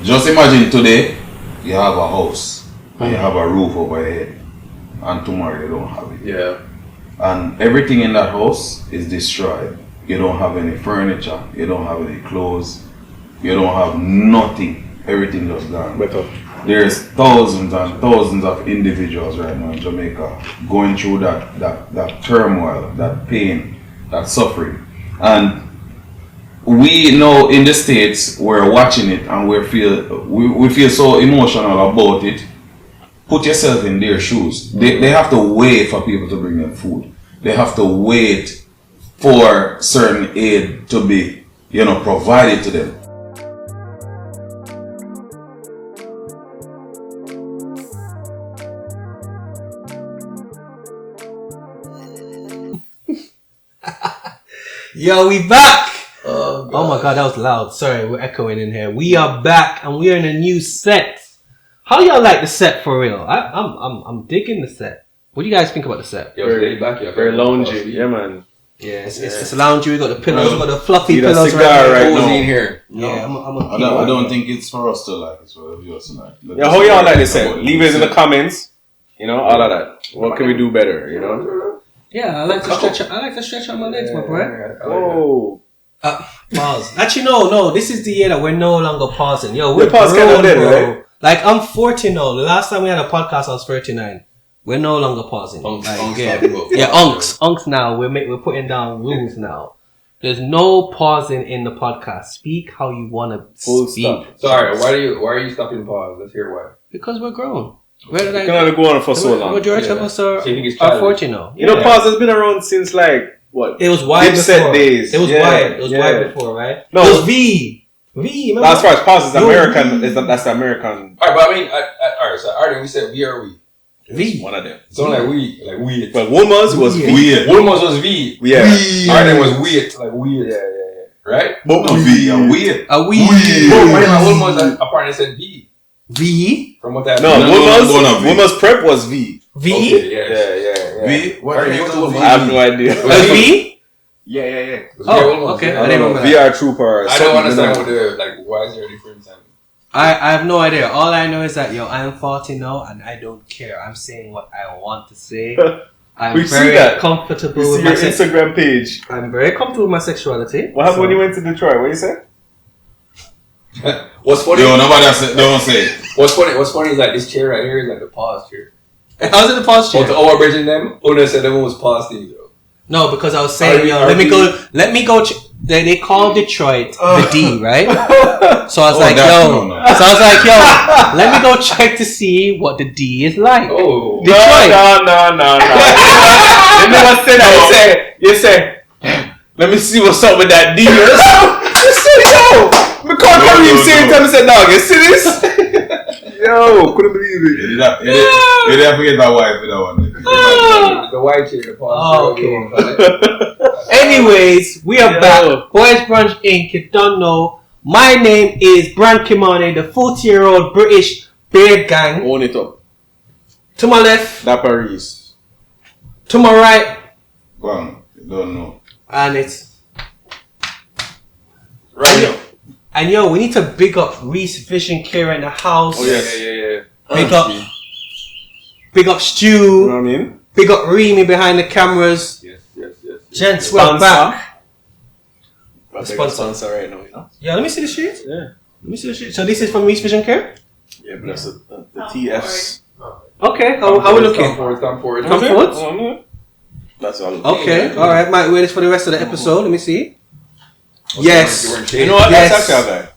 Just imagine today, you have a house, and you have a roof over your head, and tomorrow you don't have it. Yeah. And everything in that house is destroyed. You don't have any furniture, you don't have any clothes, you don't have nothing. Everything just gone. There's thousands and thousands of individuals right now in Jamaica going through that turmoil, that pain, that suffering. And we know in the States we're watching it and we feel so emotional about it. Put yourself in their shoes. They have to wait for people to bring them food. They have to wait for certain aid to be, provided to them. Yo, we back! Oh my god, that was loud. Sorry, we're echoing in here. We are back and we're in a new set. How y'all like the set for real? I'm digging the set. What do you guys think about the set? Yo, very back, yeah, very loungy. Yeah, man. Yeah, it's loungy. We got the pillows, we got the fluffy pillows right now. In here. Yeah, I don't think it's for us to like. It's for the viewers to like. Yeah, how y'all like this set? Leave it in the comments. All of that. What can we do better? Yeah, I like to stretch out my legs, my boy. Oh. Pause. Actually, no. This is the year that we're no longer pausing. Yo, we're pause grown, dead, bro. right? Like, I'm 40 now. The last time we had a podcast, I was 39. We're no longer pausing. Unks now. We're putting down rules now. There's no pausing in the podcast. Speak how you want to speak. Stop. Sorry, why are you stopping pause? Let's hear why. Because we're grown. Where did I can only go on for so long. Majority of us are 40 now. Pause has been around since what? It was wide before. Days. It was wide. It was wide before, right? No, it was V. Remember? As far as pause is American. That's the American. Alright, but I mean, alright. So already we said V or we. V. One of them. So like we. But Womas was V. Womas was V. Yeah. Alright, was weird. Like weird. Yeah. Right? But V and weird. A weird. Womas apparently said V. V? From what that Woman's prep was V. V? Okay, yeah. V? What are you doing? I have no idea. A V? Yeah. Oh, okay. I didn't remember VR Trooper. I don't understand why is there a difference? I have no idea. All I know is that, I'm 40 now and I don't care. I'm saying what I want to say. I'm very comfortable with my Instagram page. I'm very comfortable with my sexuality. What happened when you went to Detroit? What you said? What's funny? Yo, nobody don't say it. What's funny is like this chair right here is like the pause chair. How's it the pause chair? To overbridging them? They said that one was pause thing though. No, because I was saying, let me go. They call Detroit the D, right? So I was let me go check to see what the D is like. Oh, Detroit. No. You never say that. You say, let me see what's up with that D. You say, because you same time said, dog, you see this? Yo, couldn't believe it. You didn't forget that wife with that one. The white chair, the pause okay. Anyways, we are back. Boys Brunch Inc. You don't know. My name is Bran Kimani, the 40-year-old British beard gang. Own it up. To my left. That Paris. To my right. Bang. You don't know. And it's right now. And we need to big up Reese Vision Care in the house. Oh yeah. Big up Stu. You know what I mean? Big up Remy behind the cameras. Yes. Gents, we're back. Sponsor right now, Yeah, let me see the sheet. Yeah. Let me see the sheet. So this is from Reese Vision Care? Yeah, but that's the TFs. Okay, how we looking? Come forward. That's all. Okay, alright. Might wear this for the rest of the episode. Let me see. Yes. You know what? Yes. That's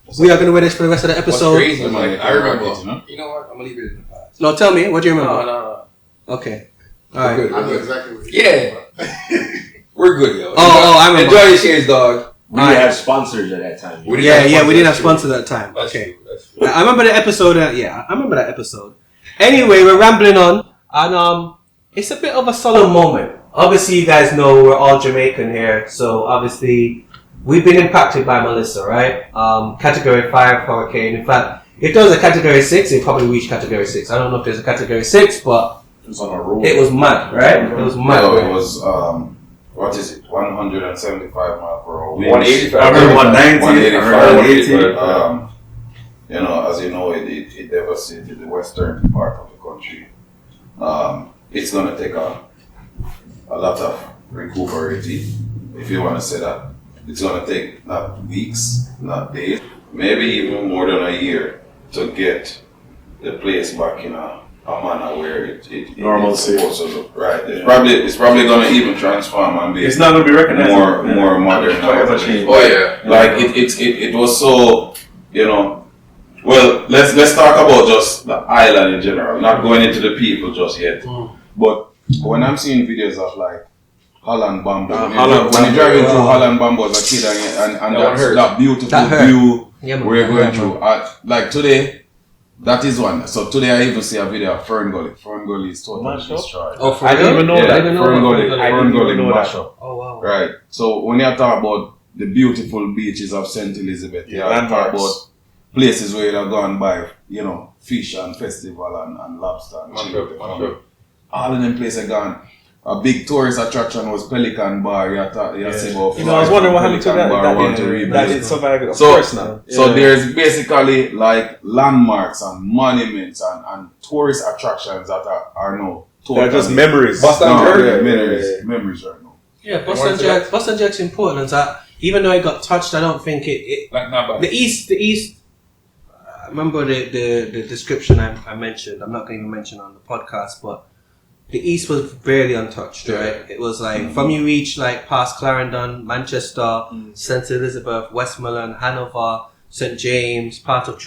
actually We are going to wear this for the rest of the episode. What's crazy, I remember. You know what? I'm going to leave it in the past. No, tell me. What do you remember? No. Okay. Alright. We're good. Exactly what we're good, yo. I remember. Enjoy your shades, dog. We didn't have sponsors at that time. We didn't have sponsors at that time. That's okay. true. I remember the episode. I remember that episode. Anyway, we're rambling on. And it's a bit of a solemn moment. Obviously, you guys know we're all Jamaican here. So, obviously, we've been impacted by Melissa, right? Category 5 hurricane. In fact, if there was a Category 6, it probably reached Category 6. I don't know if there's a Category 6, but It was on a roll. It was mad, right? It was mad. No, it was, what is it? 175 miles per hour. 185. 190. 185. You know, as you know, it devastated the western part of the country. It's gonna take a lot of recuperating, if you want to say that. It's gonna take not weeks, not days, maybe even more than a year to get the place back in a manner where it's supposed to look. Right. It's probably gonna even transform and be. It's not gonna be recognized. More modern. Oh yeah. Like it was so, you know. Well, let's talk about just the island in general. Not going into the people just yet. But when I'm seeing videos of like Holland Bamboo, when you're driving through Holland Bamboo as a kid and that beautiful view we're going through. Like today, that is one. So today I even see a video of Fern Gully. Fern Gully is totally destroyed. Oh, I didn't even know that. Fern Gully mash up. Oh wow. Right. So when you talk about the beautiful beaches of St. Elizabeth, you talk about places where you've gone by, you know, fish and festival and lobster and chicken. All in them places are gone. A big tourist attraction was Pelican Bar. You see about I was wondering what happened to that. That did survive, of course now. So there's basically like landmarks and monuments and tourist attractions that are now they're just memories. Memories right now. Yeah, Boston Jack's important. Even though it got touched, I don't think it the East. I remember the description I mentioned. I'm not going to mention on the podcast, but the East was barely untouched, right? It was like from you reach like past Clarendon, Manchester, St. Elizabeth, Westmoreland, Hanover, St. James, part of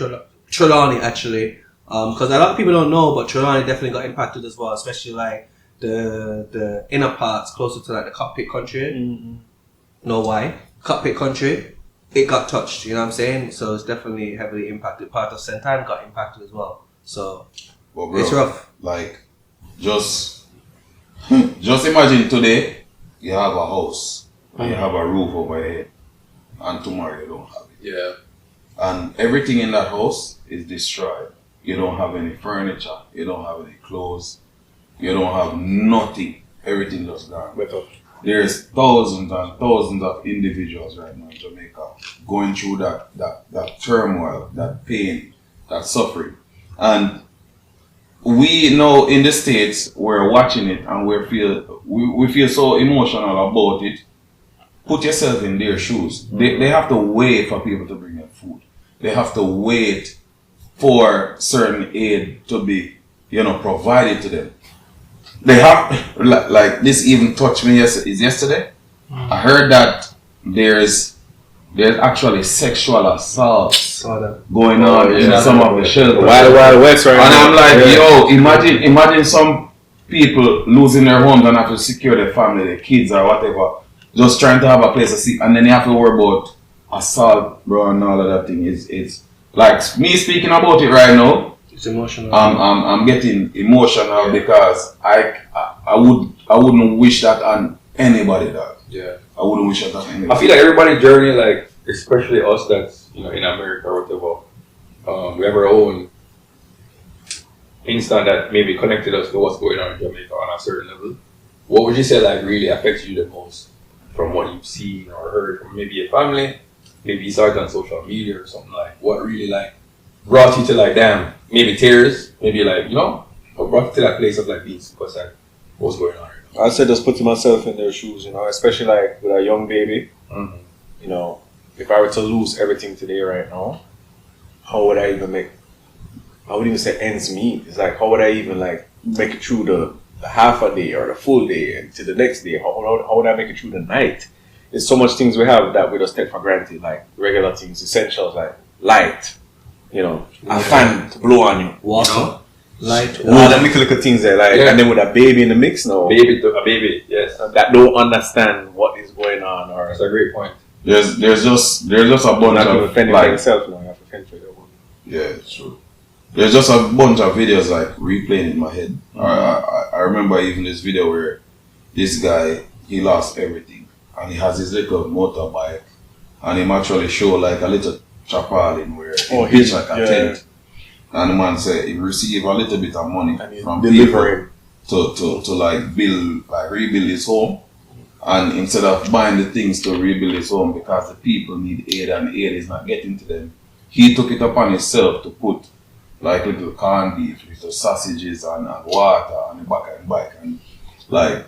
Trelawney actually. Because a lot of people don't know, but Trelawney definitely got impacted as well, especially like the inner parts closer to like the cockpit country. Know why? Cockpit country. It got touched, you know what I'm saying? So it's definitely heavily impacted. Part of St. Anne got impacted as well. So it's rough. Like, just imagine today you have a house and you have a roof over your head, and tomorrow you don't have it. Yeah. And everything in that house is destroyed. You don't have any furniture, you don't have any clothes, you don't have nothing. Everything just gone. There's thousands and thousands of individuals right now in Jamaica going through that turmoil, that pain, that suffering. And we know in the States, we're watching it and we feel so emotional about it. Put yourself in their shoes. They have to wait for people to bring them food. They have to wait for certain aid to be, provided to them. They have, like this even touched me yesterday. I heard that there's actually sexual assaults going on in some of the shelters. Wild West right now. And I'm like, imagine some people losing their homes and have to secure their family, their kids or whatever, just trying to have a place to sleep, and then you have to worry about assault, bro, and all of that thing. It's like me speaking about it right now. It's emotional. I'm getting emotional because I wouldn't wish that on anybody, dog. Yeah. I wouldn't wish that on anybody. I feel like everybody's journey, like especially us that's in America or whatever, we have our own instant that maybe connected us to what's going on in Jamaica on a certain level. What would you say like really affects you the most from what you've seen or heard from maybe your family, maybe you saw it on social media or something, like what really like brought you to like damn, maybe tears, maybe like what brought you to that place of like peace because like what's going on right now? I said just putting myself in their shoes, especially like with a young baby. If I were to lose everything today right now, how would I even make? I wouldn't even say ends meet. It's like how would I even like make it through the half a day or the full day and to the next day? How would I make it through the night? There's so much things we have that we just take for granted, like regular things, essentials like light, a fan to blow on you, water, light, all the little things there, like, and then with a baby in the mix now, a baby, yes, that don't understand what is going on. Or that's a great point. There's just a bunch of yeah, it's true. There's just a bunch of videos like replaying in my head. I remember even this video where this guy, he lost everything and he has his little motorbike and he actually show like a little tarpaulin where he pitched like a tent, and the man said he received a little bit of money from people to like rebuild his home, and instead of buying the things to rebuild his home because the people need aid and aid is not getting to them, he took it upon himself to put like little corned beef, little sausages and water on the back of the bike and like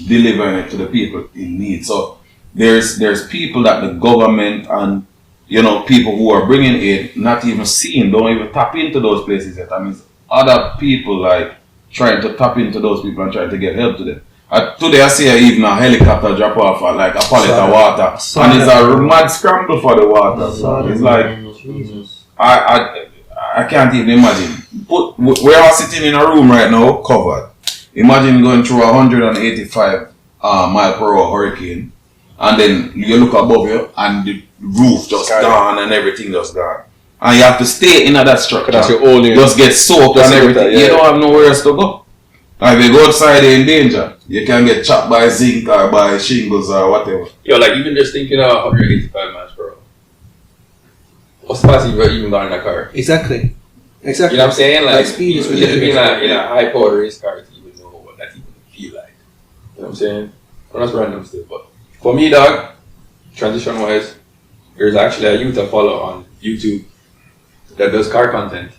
delivering it to the people in need. So there's people that the government and people who are bringing aid not even seeing, don't even tap into those places yet. I mean, other people like trying to tap into those people and trying to get help to them. Today I see even a helicopter drop off like a pallet of water, and it's a mad scramble for the water. So it's like I can't even imagine. We're all sitting in a room right now, covered. Imagine going through 185 mile per hour hurricane, and then you look above you, and the roof just gone and everything just gone. And you have to stay in that structure. That's your only. Just get soaked and everything. You don't have nowhere else to go. And if you go outside, you're in danger. You can get chopped by zinc or by shingles or whatever. Yo, like even just thinking of 185 miles per hour. What's the fastest you've even gone in a car? Exactly. You know what I'm saying? Like, that speed is you need to be ridiculous. in a high power race car to even know what that even feel like. You know what I'm saying? Well, that's random stuff, but for me, dog, transition wise, there's actually a youth I follow on YouTube that does car content.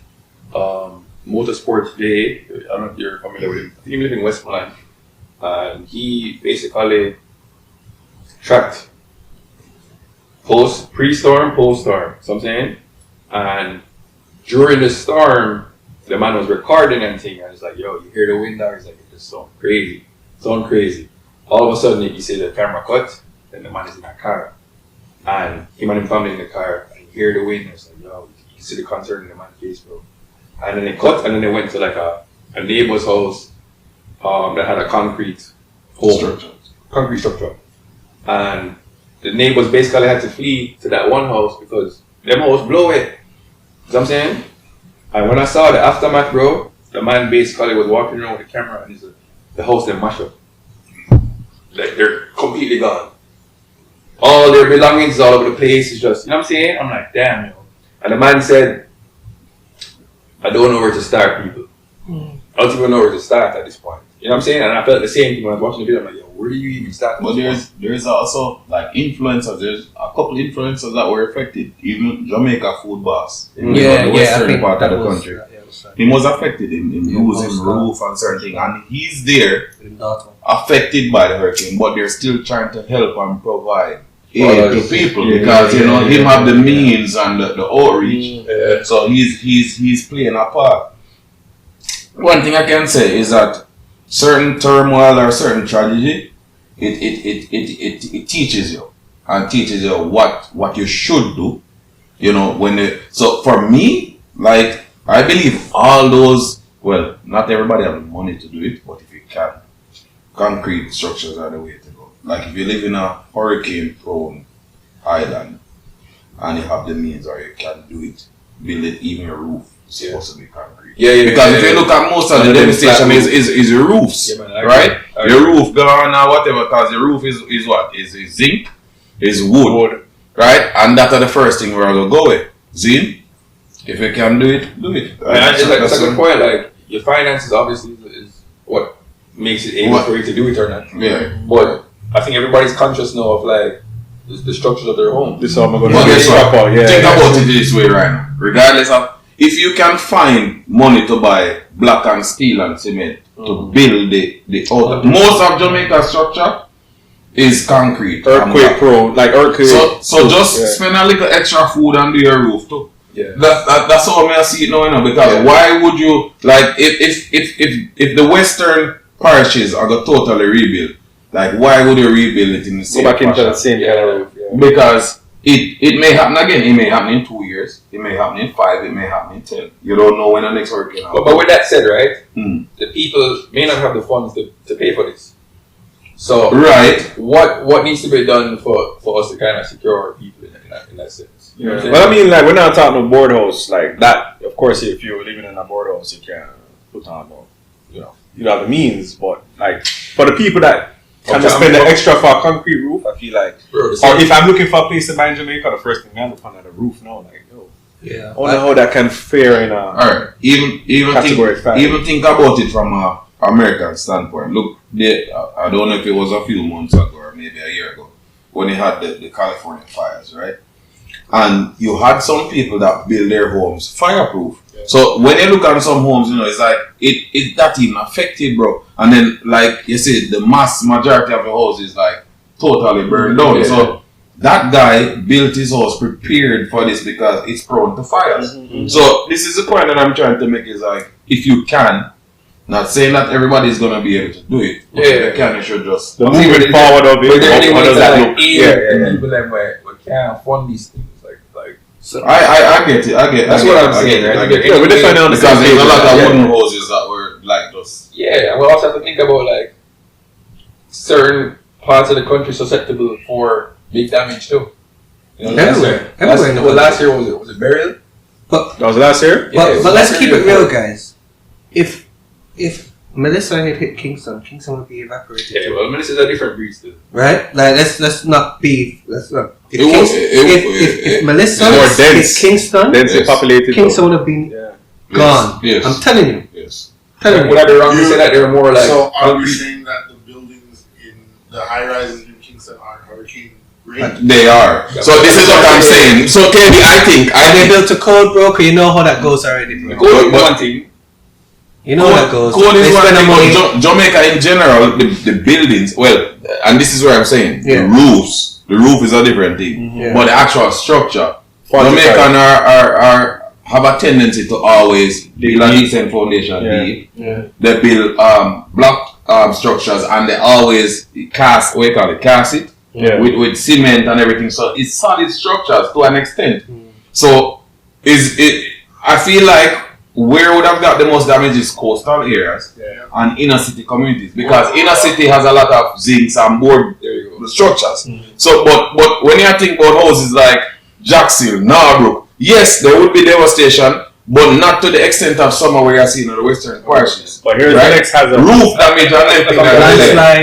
Motorsport Day, I don't know if you're familiar with him. I think he lives in Westmoreland. And he basically tracked pre-storm, post-storm. So I'm saying? And during the storm, the man was recording and thing, and it's like, yo, you hear the wind there? He's like, it just sound crazy. All of a sudden, you see the camera cut, then the man is in a car. And him and his family in the car, and you hear the wind, and it's like, yo, you see the concern in the man's face, bro. And then they cut, and then they went to like a neighbor's house that had a concrete structure. And the neighbors basically had to flee to that one house because them house blow it. You know what I'm saying? And when I saw the aftermath, bro, the man basically was walking around with the camera and the house they mash up. Like they're completely gone. All their belongings all over the place. Is just, you know what I'm saying? I'm like, damn, yo. And the man said, I don't know where to start, people. I don't even know where to start at this point. You know what I'm saying? And I felt the same thing when I was watching the video. I'm like, yo, where do you even start? But there's also like influencers. There's a couple influencers that were affected. Even Jamaica Food Boss in the western part of the country. He was affected in losing roof and certain things, and he's there affected by the hurricane. But they're still trying to help and provide aid to people because him have the means and the outreach. So he's playing a part. One thing I can say is that certain turmoil or certain tragedy, it teaches you and teaches you what you should do. So for me, like I believe all those, well, not everybody have the money to do it, but if you can, concrete structures are the way to go. Like if you live in a hurricane-prone island and you have the means or you can do it, build it, even your roof is supposed to be concrete. Because if you look at most of the devastation is your roofs, right? Your roof gone or whatever, because the roof is what? Is zinc, is wood, right? And that's the first thing we're going to go with. Zinc. If you can do it, do it. It's a good point. Like your finances obviously is what makes it able for you to do it or not. Yeah. But I think everybody's conscious now of like the structures of their home. This is all I'm going to do. Think about it this way right now. Regardless of if you can find money to buy block and steel and cement to build the outer. Most of Jamaica's structure is concrete. Earthquake prone, like earthquake. So just spend a little extra food and do your roof too. Yeah. That's how I see it now, because why would you like if the western parishes are going to totally rebuild, like why would you rebuild it in the same go back into the same kind of roof? Yeah. Because it may happen again. It may happen in 2 years. It may happen in 5. It may happen in 10. You don't know when the next hurricane happens. But with that said, right, the people may not have the funds to pay for this. So what needs to be done for us to kind of secure our people in that sense? You know what I'm saying? But I mean, like, we're not talking about board house like that. Of course, if you're living in a board house, you can put on, you have the means. But like for the people that can spend the extra for a concrete roof, I feel like, or if I'm looking for a place to buy in Jamaica, the first thing I look on the roof now, like, I wonder how that can fare in a alright. Even think about it from a American standpoint. Look, I don't know if it was a few months ago or maybe a year ago when they had the California fires, right? And you had some people that build their homes fireproof. Yeah. So when you look at some homes, it's like it that even affected, bro. And then like you said, the mass majority of the house is like totally burned down. Yeah. So that guy built his house prepared for this because it's prone to fires. Mm-hmm. So this is the point that I'm trying to make is like, if you can, not saying that everybody is gonna be able to do it, but if you can, you should just move it forward of it. How does that look? People that can't fund these things. So I get it. That's what I'm saying. We're definitely on the because there's a lot of wooden houses that were like those. Yeah, and we also have to think about like certain parts of the country susceptible for big damage too. Everywhere. Last year was it burial? That was last year. But let's keep it real, guys. If Melissa had hit Kingston would be evaporated. Yeah, well, Melissa's a different breed still. Right? Like let's not be. Let's not. If Melissa hit Kingston, densely populated, Kingston would have been gone. Yes. I'm telling you. Yes. Would I be wrong to say that they're more like? So are we saying that the buildings in the high rises in Kingston are hurricane ready? They are. So this is what I'm saying. So Kenny, I think they built a code, bro. Cause you know how that goes already, bro. Code one thing. You know how that goes. Code is one thing. Jamaica in general, the buildings. Well, and this is what I'm saying. The roofs. The roof is a different thing, but the actual structure. Jamaican are have a tendency to always build a decent foundation deep. Yeah. They build block structures and they always cast it with cement and everything. So it's solid structures to an extent. So I feel like where would have got the most damage is coastal areas and inner city communities, because inner city has a lot of zincs and board structures. So, but when you think about houses like Jackson, Narbrook, yes, there would be devastation, but not to the extent of some where you're seeing in the western parishes. But here's the next hazard: roof damage and everything.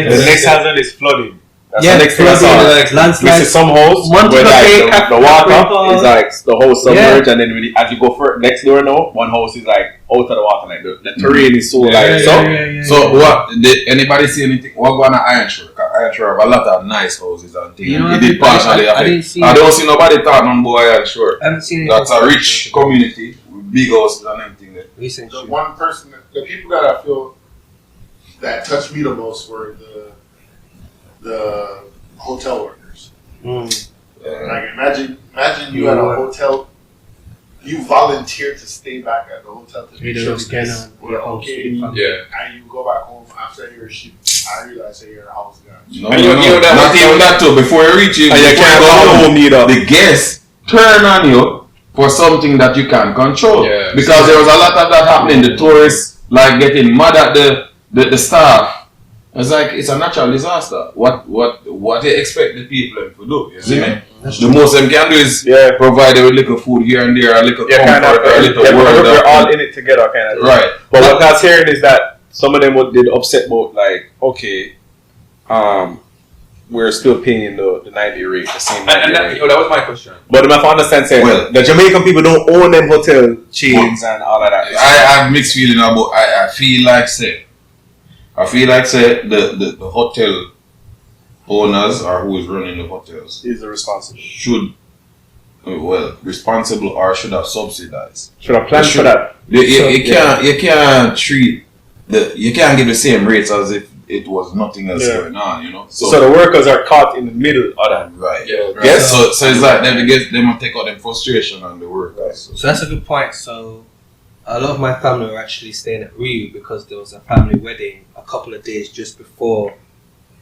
The next hazard is flooding. That's the next thing I saw. Landslide. We see some homes where like the water is like the whole submerged, and then as you go next door now, one house is like out of the water, like the terrain is so So what? Did anybody see anything? What going on Iron Shore? Iron Shore have a lot of nice houses and things. It did partially affect. I don't see nobody talking on boy Iron Shore. I haven't seen it. That's a rich community with big houses and everything there. The one person, the people that I feel that touched me the most were the hotel workers. Like imagine you at a hotel, you volunteer to stay back at the hotel to make sure things were okay. And you go back home after your shift. I realize that your house gone. No, not even that too. Before you reach it, you can't go home either. The guests turn on you for something that you can't control. Because there was a lot of that happening. The tourists like getting mad at the staff. It's like it's a natural disaster. What they expect the people to do? You see me? The most them can do is provide them with little food here and there, a little comfort, a little word. We're all in it together, kind of. Right. But what I was hearing is that some of them did upset about like, okay, we're still paying the 90 rate, the same 90 rate. That was my question. But if I understand, saying the Jamaican people don't own them hotel chains and all of that. I have mixed feeling about. I feel like the hotel owners or who is running the hotels is the responsible. Responsible or should have subsidized. Should have planned for that. You can't treat you can't give the same rates as if it was nothing else going on, you know. So the workers are caught in the middle of that. Right. Yeah. Right. Yes. So it's like they must take out their frustration on the workers. So that's a good point. So a lot of my family were actually staying at Rio because there was a family wedding a couple of days just before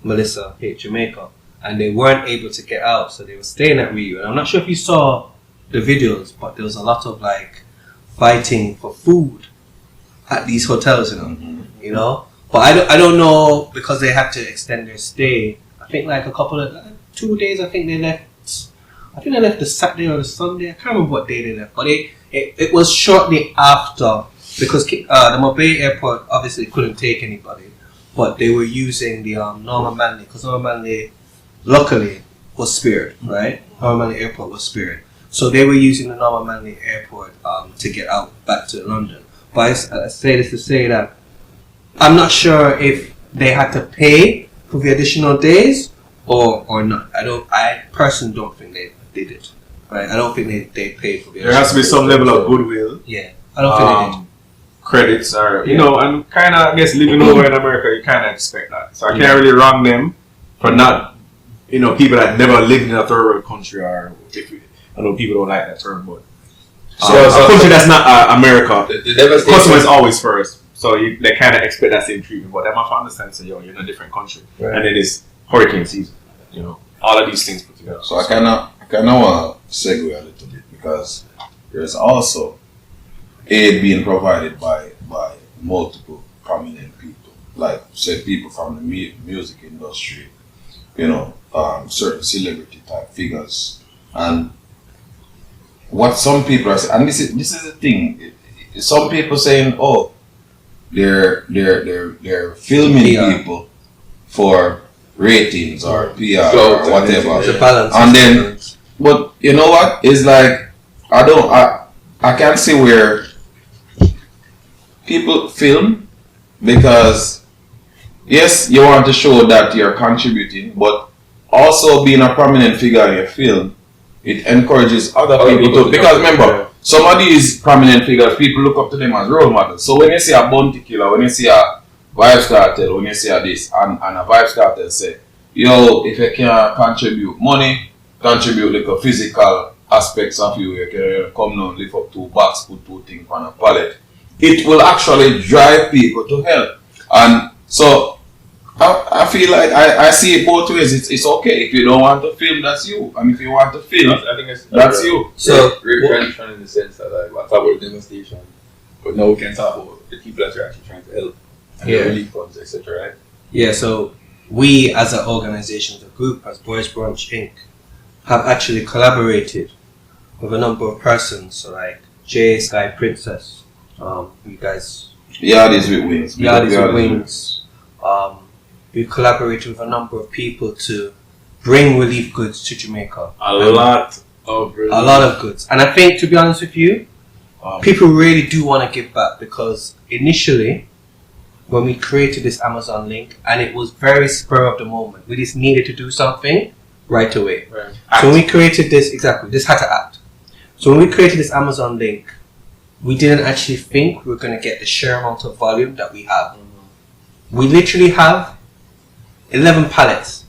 Melissa hit Jamaica, and they weren't able to get out, so they were staying at Rio. And I'm not sure if you saw the videos, but there was a lot of like fighting for food at these hotels, you know. But I don't know, because they had to extend their stay. I think like 2 days. I think they left the Saturday or the Sunday. I can't remember what day they left, but it was shortly after, because the Mobay airport obviously couldn't take anybody, but they were using the Norman Manley, because Norman Manley luckily was spared, right? Norman Manley airport was spared, so they were using the Norman Manley airport to get out back to London. But I say this to say that I'm not sure if they had to pay for the additional days or not. I personally don't think they did. Right? I don't think they paid for it. There has to be some level of goodwill. Yeah, I don't think they did. Credits are, you know, and kind of, I guess, living over in America, you kind of expect that. So I can't really wrong them for not, you know, people that never lived in a third world country, or I know people don't like that term, but a country that's not America, the customer is always first. So they kind of expect that same treatment, but they might understand, say, yo, you're in a different country, and it is hurricane season, you know, all of these things put together. So I kind of want to segue a little bit, because there's also aid being provided by multiple prominent people, like say people from the music industry, you know, certain celebrity type figures, and what some people are saying, and this is the thing, some people saying, oh, they're filming people for ratings or PR or whatever, and then, but you know what? It's like I can't see where people film, because yes, you want to show that you're contributing, but also being a prominent figure in your film, it encourages other people to, because remember, some of these prominent figures, people look up to them as role models. So when you see a bounty killer, when you see a Vibes Cartel, when you see a this, and a Vibes Cartel say, yo, if you can contribute money, contribute like a physical aspects of you can come down, lift up 2 bags, put 2 things on a pallet, it will actually drive people to help. And so I feel like I see it both ways. It's okay. If you don't want to film, that's you. And if you want to film, I think that's you. So we're trying in the sense that, like, I talk about the devastation, but now we can talk about the people that are actually trying to help and the relief funds, etc. Right? Yeah, so we as an organization, as a group, as Boys Brunch Inc., have actually collaborated with a number of persons, so like Jay, Sky Princess, you guys. Yardies with Wings. Yardies with Wings. We collaborated with a number of people to bring relief goods to Jamaica. A lot of goods. And I think, to be honest with you, people really do want to give back, because initially, when we created this Amazon link, and it was very spur of the moment, we just needed to do something right away. Right. So when we created this, this had to act. So when we created this Amazon link, we didn't actually think we were going to get the sheer amount of volume that we have. We literally have 11 pallets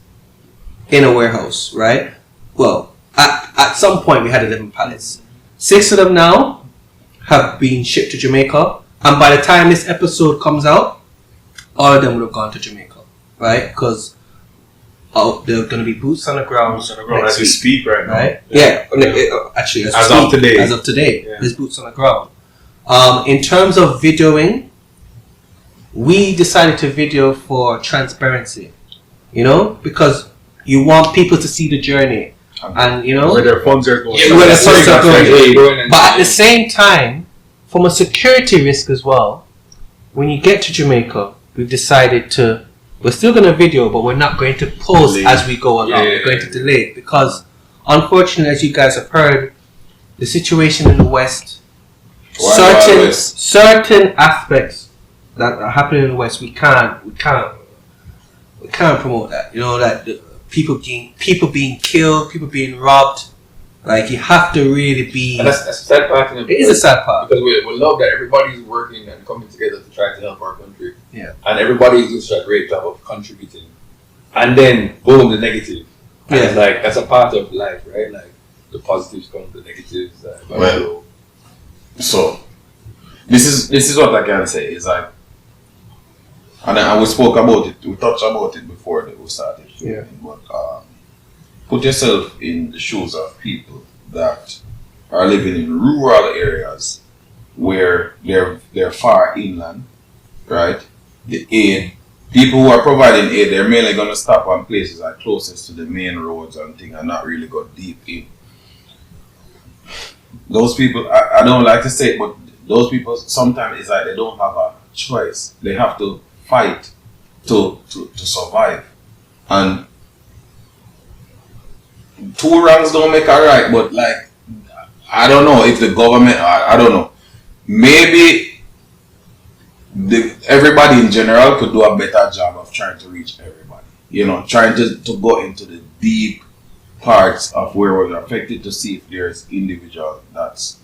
in a warehouse, right? Well, at some point we had 11 pallets. 6 of them now have been shipped to Jamaica, and by the time this episode comes out, all of them would have gone to Jamaica, right? Because there are going to be boots on the ground as we speak right now. Right? Yeah. Actually, as of today, there's boots on the ground. In terms of videoing, we decided to video for transparency, you know, because you want people to see the journey, and you know where their funds are going. Where their funds are going. But at the same time, from a security risk as well, when you get to Jamaica, we've decided we're still going to video, but we're not going to post as we go along. We're going to delay it, because unfortunately, as you guys have heard, the situation in the West, certain aspects that are happening in the West, we can't promote that. You know, that people being killed, people being robbed. Like, you have to really be. And that's a sad part. It is a sad part, because we love that everybody's working and coming together to try to help our country. Yeah. And everybody's doing a great job of contributing. And then boom, the negative. And it's like, that's a part of life, right? Like, the positives come, the negatives. So this is what I can say is like, and we spoke about it, we touched about it before that we started. Yeah. But put yourself in the shoes of people that are living in rural areas where they're far inland, right? The aid, people who are providing aid, they're mainly going to stop on places like closest to the main roads and things, and not really go deep in. Those people, I don't like to say it, but those people sometimes it's like they don't have a choice. They have to fight to survive. And 2 wrongs don't make a right, but like, I don't know if the government, I don't know, maybe everybody in general could do a better job of trying to reach everybody. You know, trying to go into the deep parts of where we're affected to see if there's individuals that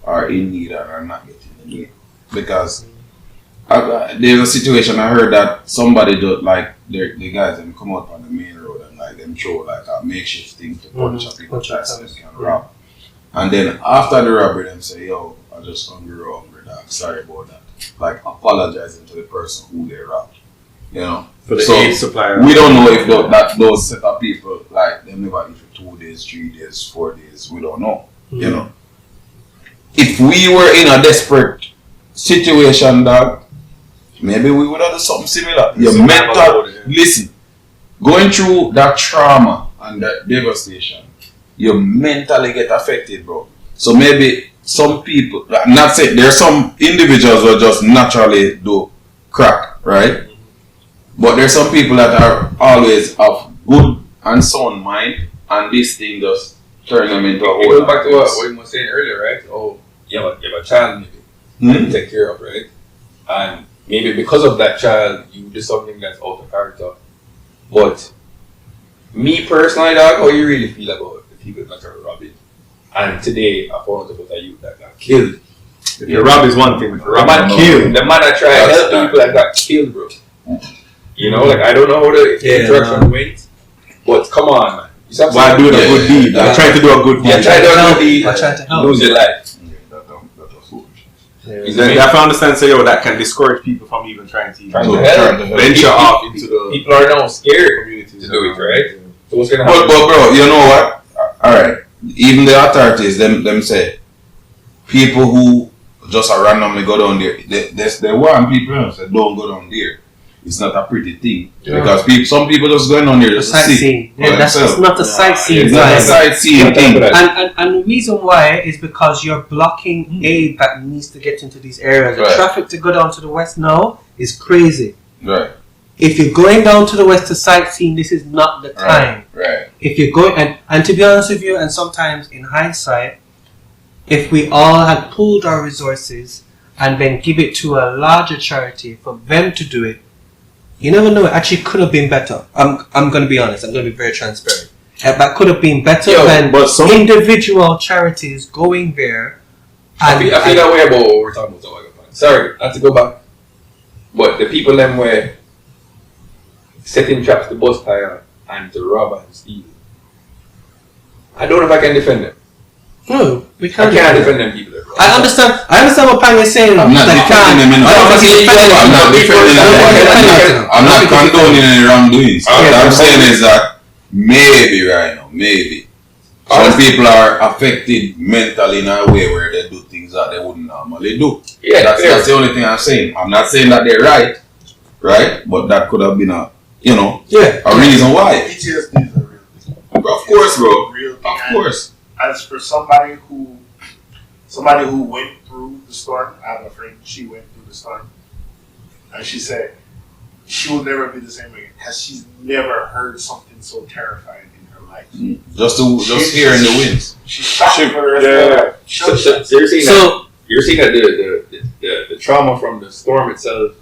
are in need and are not getting the need. Because there's a situation I heard that somebody do like the guys them come out on the main road and like them throw like a makeshift thing to punch up people that they can rob. And then after the robbery them say, yo, I just hungry dog, sorry about that. Like apologizing to the person who they robbed. You know? For the so aid supplier. We don't know if those set of people like them never eat for 2 days, 3 days, 4 days, we don't know. You know. If we were in a desperate situation, dog, maybe we would have done something similar. Listen, going through that trauma and that devastation, you mentally get affected, bro. So maybe some people, I'm not saying there are some individuals who just naturally do crack, right? But there's some people that are always of good and sound mind, and this thing just turn them into a whole. It goes back to what you were saying earlier, right? Oh, you have a child maybe to take care of, right? And maybe because of that child, you do something that's out of character. But me personally, dog, how you really feel about the people that are robbing? And today, I found out about a youth that got killed. If you rob is one thing, if you rob killed. The man that tried to help people that got killed, bro. You know, like I don't know how the interaction went, but come on, man. Why doing a good deed? I'm trying to do a good deed. Yeah, try to do a good deed. I tried to help. Lose your life. You have to understand, so that can discourage people from even trying to venture off into the. People are now scared to do it, right? So what's gonna happen? But bro, you know what? Alright. Even the authorities, them say people who just randomly go down there, they warn people say don't go down there. It's not a pretty thing because some people just going on there just to see. That's not a sightseeing. It's not a sightseeing thing. And the reason why is because you're blocking aid that needs to get into these areas. The traffic to go down to the west now is crazy. Right. If you're going down to the west to sightseeing, this is not the time. Right. If you're going and to be honest with you, and sometimes in hindsight, if we all had pooled our resources and then give it to a larger charity for them to do it, you never know. It actually could have been better. I'm going to be honest. I'm going to be very transparent. That could have been better than individual charities going there. I feel that way about what we're talking about. Sorry, not to go back. But the people them were setting traps to bust tire and to rob and steal. I don't know if I can defend them. No, we can't. I can't defend them people. I understand what Pang is saying. I'm not defending them. I'm not condoning any wrongdoings. What I'm saying is that maybe right now, maybe some people are affected mentally in a way where they do things that they wouldn't normally do. Yeah, that's the only thing I'm saying. I'm not saying that they're right? But that could have been a reason why. PTSD is a real thing. Of course, bro. Real thing. Of course. As for somebody who went through the storm, I have a friend, she went through the storm, and she said she will never be the same again because she's never heard something so terrifying in her life. Just hearing the winds. She's shocked for the rest of her life. So you're saying that the trauma from the storm itself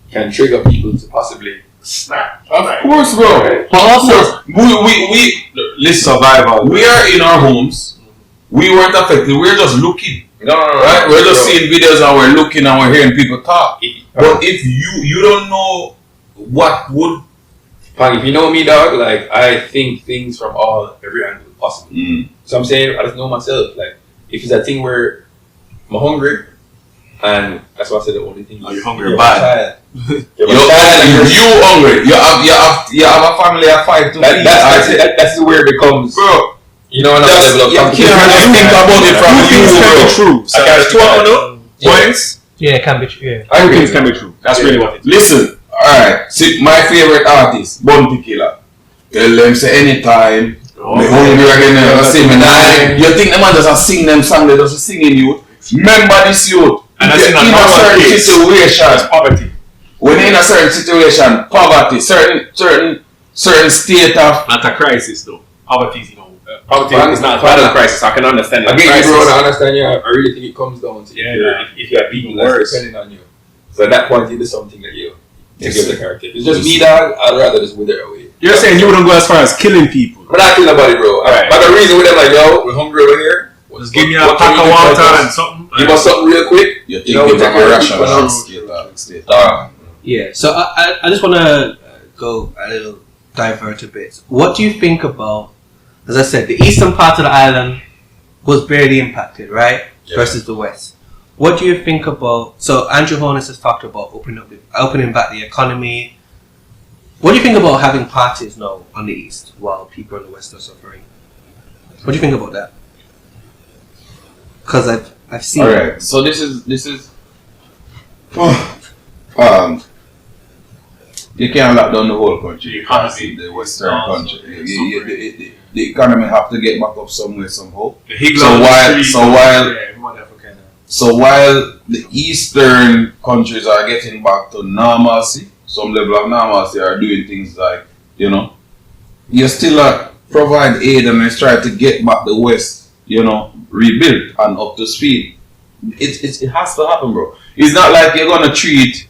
can trigger people to possibly snap. Of course, bro. Right. But also, we listen. Survival. We are in our homes. We weren't affected. We're just looking. No. Right? We're just seeing videos and we're looking and we're hearing people talk. But if you don't know what would. If you know me, dog, like I think things from every angle possible. So I'm saying I just know myself. Like if it's a thing where I'm hungry, and that's why I said the only thing. Are you hungry? Bad. You hungry. You have a family of 5 to feed. That's where it becomes, bro. You know, another level of competition. You can't think about it from you, bro. True. So there's 2 points. Yeah, it can be true. Yeah. I think it can be true. That's really what it is. Listen, alright. See, my favorite artist, Bounty Killer. Tell them say anytime. Me hungry again. You think the man just sing them song? They just singing you. Remember this youth. And that's in a certain situation. Poverty. When in a certain situation, poverty, certain state of. Not a crisis though. Poverty is, poverty is not a crisis. I can understand it. I get you, bro. I understand you. I really think it comes down to if you have people that's depending on you. So at that point, it is something that you give the character. If it's just me, dog, I'd rather just wither away. You're saying you wouldn't go as far as killing people. I'm not killing nobody, bro. Right. But the reason with them, like, yo, we're hungry over here. Just give me a pack of water and something. Give us something real quick. You think it's a rational state. Yeah, so I just want to go a little divert a bit. What do you think about, as I said, the eastern part of the island was barely impacted, right? Yeah. Versus the west. What do you think about, so Andrew Holness has talked about opening back the economy. What do you think about having parties now on the east while people on the west are suffering? What do you think about that? Because I've seen. All right. So this is. You can't lock down the whole country. Economy. The western country. The economy have to get back up somewhere somehow. So while the eastern countries are getting back to normalcy, some level of normalcy, are doing things like, you still provide aid and they try to get back the west, rebuilt and up to speed. It has to happen, bro. It's not like you're gonna treat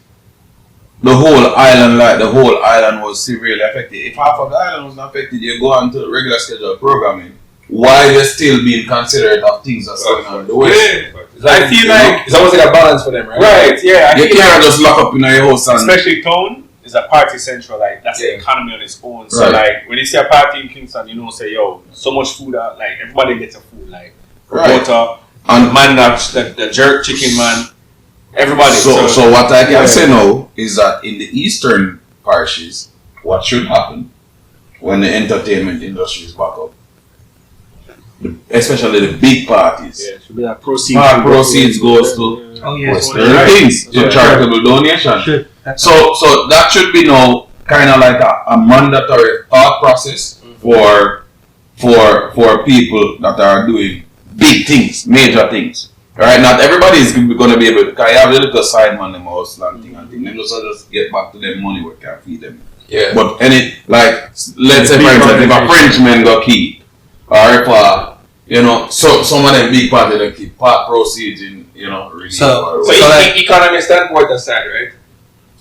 the whole island like the whole island was severely affected. If half of the island was not affected, you go on to regular scheduled programming. Why they're still being considerate of things that's going on in the west? Yeah. I feel like it's almost like a balance for them, right? Right, yeah. You can't just lock up in your house and especially town is a party central, like that's the economy on its own. So like when you see a party in Kingston, say, yo, so much food out, like everybody gets a food, like water, and man the jerk chicken man. Everybody. So what I can say now is that in the eastern parishes, what should happen when the entertainment industry is back up, especially the big parties, it should be like proceeds. Proceeds goes to western things, to charitable donation. Sure. So that should be now kind of like a mandatory thought process for people that are doing big things, major things. Right, not everybody is going to be able to. Cause you have a little side man, them house and thing. Them just get back to them money we can feed them. Yeah. But let's say for instance, if a Frenchman got key, or if so some of them big party they keep part proceeds in relief. So economic standpoint aside, right?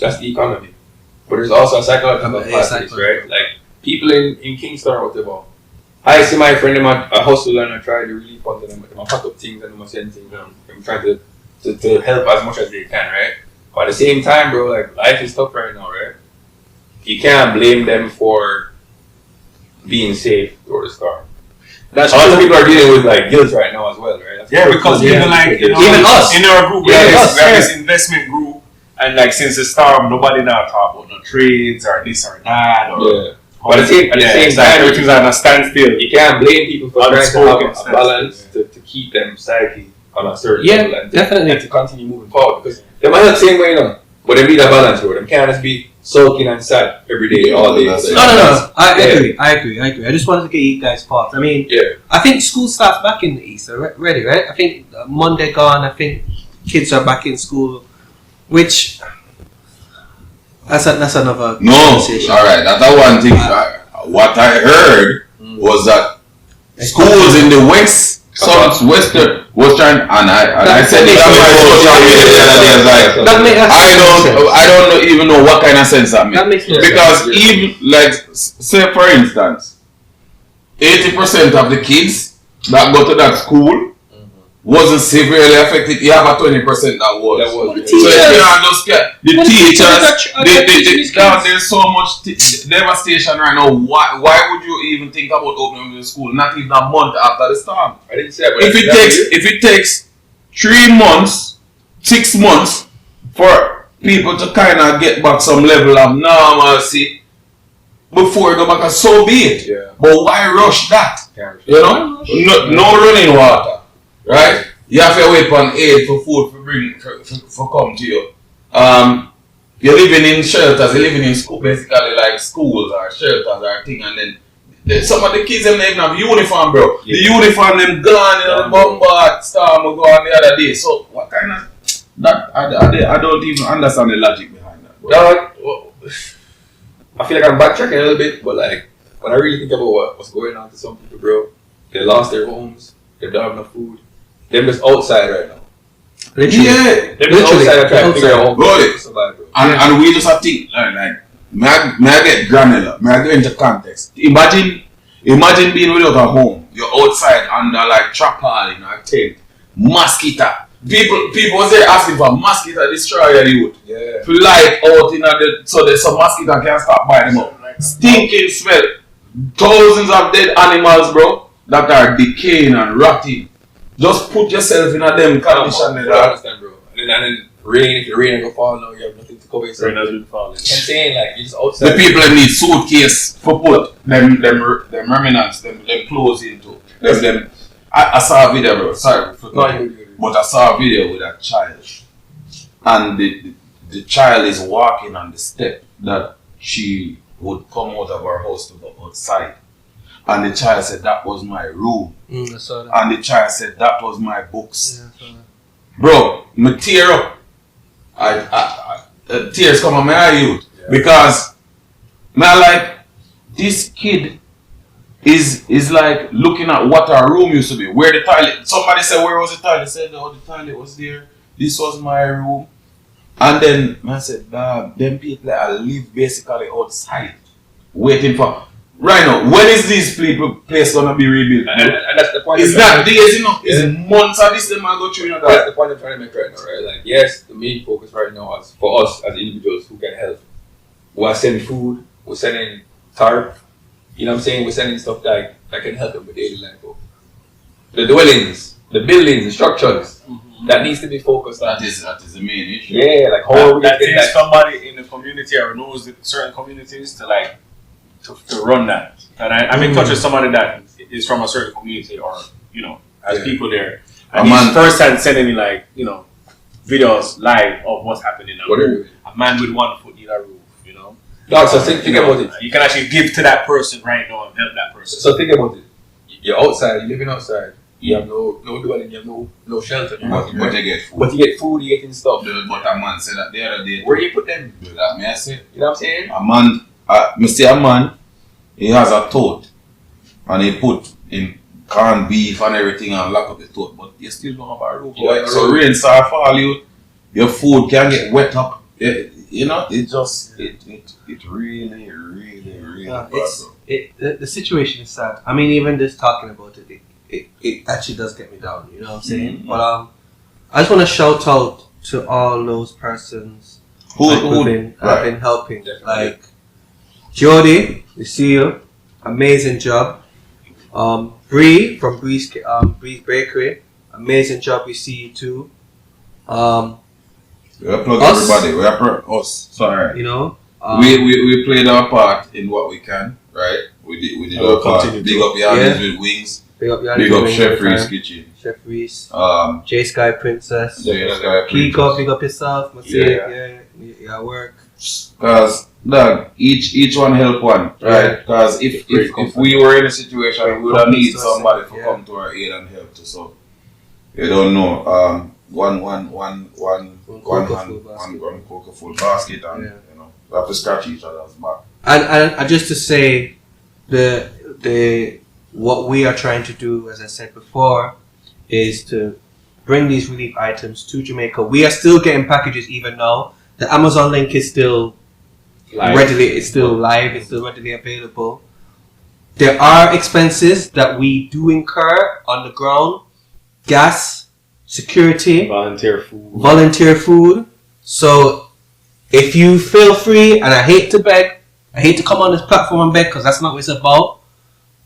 That's the economy. But there's also a psychological factors, right? Like people in Kingston or whatever. I see my friend, I hustle and I try to relieve on them. I pack up things and I send things. I'm trying to help as much as they can, right? But at the same time, bro, like life is tough right now, right? You can't blame them for being safe or the storm. That's a lot of people are dealing with like guilt right now as well, right? That's because even like even us in our group, we have this investment group, and like since the storm, nobody now talk about no trades or this or that. Or, but at the same time, everything's on a standstill. You can't blame people for trying to have a balance to keep them psyche on a certain level and definitely to continue moving forward, because they might not the same way, but they need a balance, bro. They can't just be sulking and sad every day, all day. No. I agree. I just wanted to get you guys' thoughts. I mean, I think school starts back in the east already, right? I think Monday gone. I think kids are back in school, which that's another conversation. All right, that's one thing. What I heard was that schools in the west, western, and I said it on my social media the other day. I don't even know what kind of sense that makes. That makes sense. Because even like say for instance, 80% of the kids that go to that school wasn't severely affected. You have a 20% that was. So if you are just the teachers, there's so much devastation right now. Why would you even think about opening the school? Not even a month after the storm. I didn't say if it takes 3 months, 6 months for people to kind of get back some level of normalcy before you go back, so be it. Yeah. But why rush that? No running water. Right? You have to wait for an aid for food for come to you. You're living in shelters, you're living in school, basically like schools or shelters or thing, and then some of the kids them even have uniform, bro. The uniform them gone, the bombard storm will go on the other day. So what kind of that I don't even understand the logic behind that. I feel like I'm backtracking a little bit, but like when I really think about what's going on to some people, bro, they lost their homes, they don't have enough food. They're just outside right now. Literally. They're just outside trying to figure out how to survive, bro. And we just have to think, like, may I get granular? May I go into context? Imagine being without a home. You're outside under like tarpaulin or tent. Mosquito. People was there asking for mosquito destroyer youth. Yeah. Fly out in the so there's some mosquito can't stop by them up. Stinking smell. Thousands of dead animals, bro, that are decaying and rotting. Just put yourself in a them condition there. I understand, bro. And then rain, if the rain go fall now, you have nothing to cover yourself. Rain has been falling. I'm saying, like, you just outside. The people that need suitcase for put them remnants, them clothes into. I saw a video, bro. Sorry, but I saw a video with a child, and the child is walking on the step that she would come out of her house to go outside, and the child said that was my room, I saw that. and the child said that was my books. Yeah, I saw that. Bro, me tear up. Tears come on my eye, because man, like this kid is like looking at what our room used to be. Where the toilet? Somebody said, "Where was the toilet?" Said, "No, the toilet was there. This was my room." And then man said, "Them people that live basically outside, waiting for." Right now, when is this place gonna be rebuilt? And that's the point. It's not days, you know. It's months of this. Them I go through, you know. That's the point I'm trying to make right now, right? Like, yes, the main focus right now is for us as individuals who can help. We're sending food, we're sending tarp, you know what I'm saying? We're sending stuff that can help them with daily life. The dwellings, the buildings, the structures, that needs to be focused on. That is the main issue. Yeah, like how we that get takes somebody in the community or knows certain communities to like to run that. And I'm in touch with somebody that is from a certain community or, you know, has people there. And he's first hand sending me like, you know, videos live of what's happening. A man with 1 foot need a roof, you know. No, so think about it. You can actually give to that person right now and help that person. So think about it. You're outside, you're living outside. You have no dwelling, you have no shelter. But you get food. But you get food, you getting stuff. But a man said that the other day. Where do you put them? That me I say. You know what I'm saying? A man, a man, he has a tote, and he put in canned beef and everything and lock up the tote, but you still don't have a roof. Yeah, so rain start fall, your food can get wet up. You know, it really bad, bro. The situation is sad. I mean, even just talking about it actually does get me down. You know what I'm saying? But I just want to shout out to all those persons who have been helping. Definitely. Like Jody, we see you. Amazing job. Bree from Bree's Bakery. Amazing job. We see you too. We plug everybody. We plug us. Sorry. You know. We played our part in what we can, right? We did our part. Big up Yannis with wings. Big up Chef Reese Kitchen. Chef Reese. J Sky Princess. Big up yourself. Yeah, work. Because each one help one, right? Because if we were in a situation, we would have need somebody to come to our aid and help us. So you don't know. One coca full basket, and you know, we have to scratch each other's back. And just to say, the what we are trying to do, as I said before, is to bring these relief items to Jamaica. We are still getting packages even now. The Amazon link is still readily available. There are expenses that we do incur on the ground: gas, security, volunteer food. So if you feel free, and I hate to come on this platform and beg, because that's not what it's about,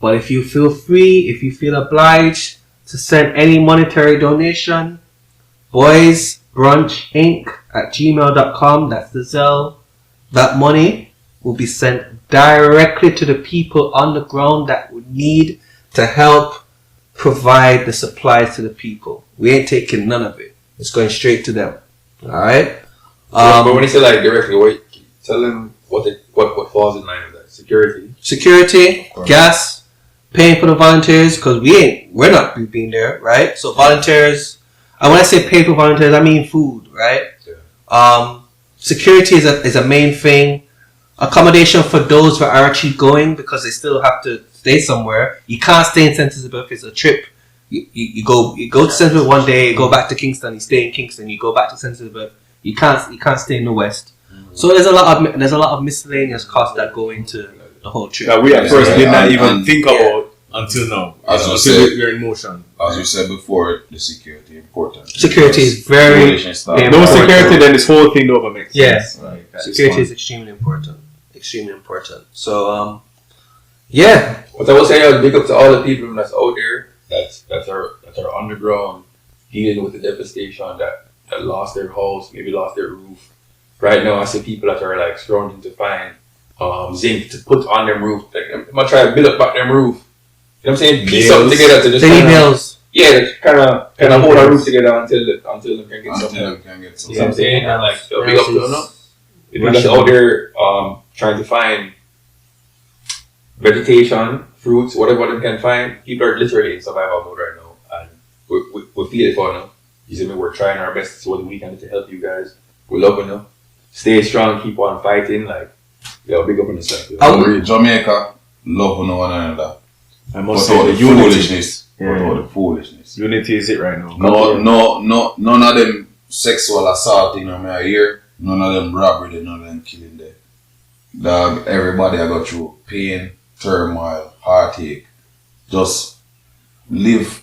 but if you feel free, if you feel obliged to send any monetary donation, Boys Brunch Inc. at gmail.com, that's the Zelle. That money will be sent directly to the people on the ground that would need to help provide the supplies to the people. We ain't taking none of it. It's going straight to them. Alright? But when you say like directly, wait, tell them what falls in line with that. Security, gas, paying for the volunteers, because we're not being there, right? So volunteers, and when I say pay for volunteers, I mean food, right? Yeah. Security is a main thing. Accommodation for those who are actually going, because they still have to stay somewhere. You can't stay in St. Elizabeth. It's a trip. You go to St. Elizabeth one day, you go back to Kingston, you stay in Kingston, you go back to St. Elizabeth. You can't stay in the West. So there's a lot of miscellaneous costs that go into the whole trip. That we at first did not even and- think about until now. As you until said- we're in motion. As you said before, the security important. Security is very Foolishness stuff. important. No security, then this whole thing don't make sense. Yes. Like, that Security fun. is extremely important. Extremely important. So yeah. What I will say is big up to all the people that's out there that's are underground dealing with the devastation that lost their house, maybe lost their roof. Right now I see people that are like scrounging to find zinc to put on their roof. Like I'm gonna try to build up back their roof. You know what I'm saying? Piece something together to just They need nails. yeah, kind of hold our roof together until they can get something. Until you can get You some. know what I'm saying? And like they'll be up to enough. If you're Russian. out there trying to find vegetation, fruits, whatever they can find, people are literally in survival mode right now, and we feel it for now. You see me, we're trying our best to see what we can do to help you guys. We're loving you. Stay strong, keep on fighting. Like, yo, big up on yourself. Jamaica, love one another. I But must all say the the unity. foolishness. But all the foolishness. Unity is it right now. No, none of them sexual assaulting on my ear. None of them robbery, none of them killing them. Dog, everybody I go through pain, turmoil, heartache. Just live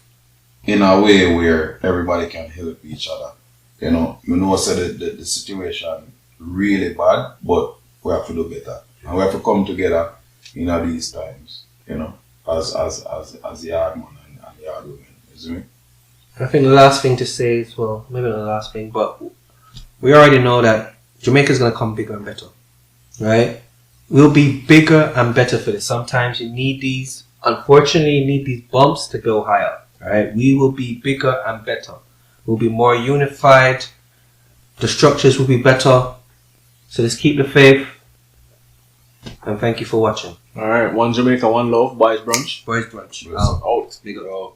in a way where everybody can help each other. You know, so the situation really bad, but we have to do better. And we have to come together in these times, as yard man and yard women. You see me? I think the last thing to say is, well, maybe not the last thing, but we already know that Jamaica's going to come bigger and better, right? We'll be bigger and better for this. Sometimes you need these, unfortunately, you need these bumps to go higher, right? We will be bigger and better. We'll be more unified. The structures will be better. So let's keep the faith. And thank you for watching. Alright, one Jamaica, one love, boys brunch. Boys Brunch. Yes. Out. Big up.